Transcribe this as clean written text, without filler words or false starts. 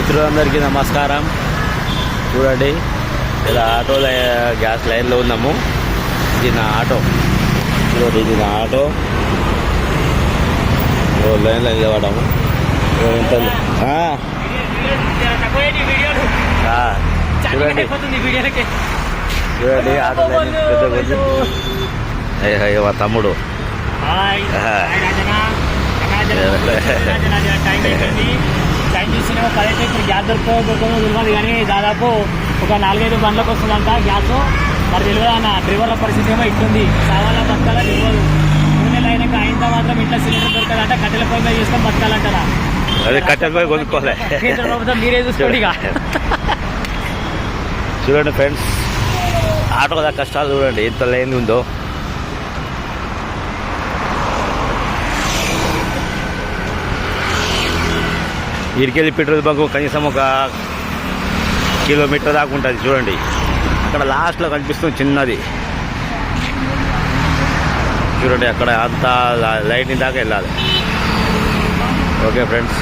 మిత్రులందరికీ నమస్కారం. చూడండి, ఇలా ఆటోలో గ్యాస్ లైన్లో ఉన్నాము. ఇది నా ఆటో. చూడండి, ఇది నా ఆటో. లైన్లో నిలబడము. చూడండి ఆటో లైన్ మా తమ్ముడు. టైం చూసిన 10 అయితే ఇప్పుడు గ్యాస్ దొరకదో తెలియదు, కానీ దాదాపు ఒక 4-5 బండ్లకు వస్తుందంట గ్యాస్. మరి తెలియదు అన్న, డ్రైవర్ల పరిస్థితి ఏమో ఇట్లుంది. సావాలా బతకాలా తెలియదు. 3 నెలలు అయినాక ఆయనతో మాత్రం ఇంట్లో సిలిండర్ దొరకదంట. కట్టెల పొయ్యి మీద చేసుకొని బతకాలంటారా? అదే కట్టెల పొయ్యి కొనుక్కోలే. కేంద్ర ప్రభుత్వం మీరే చూసుకోండి. చూడండి ఫ్రెండ్స్, ఆటో కదా కష్టాలు చూడండి ఎంత లైన్ ఉందో. ఇరికెళ్ళి పెట్రోల్ బంక్ కనీసం ఒక కిలోమీటర్ దాకా ఉంటుంది. చూడండి, అక్కడ లాస్ట్లో కనిపిస్తుంది చిన్నది. చూడండి, అక్కడ అంతా లైటింగ్ దాకా వెళ్ళాలి. Okay friends.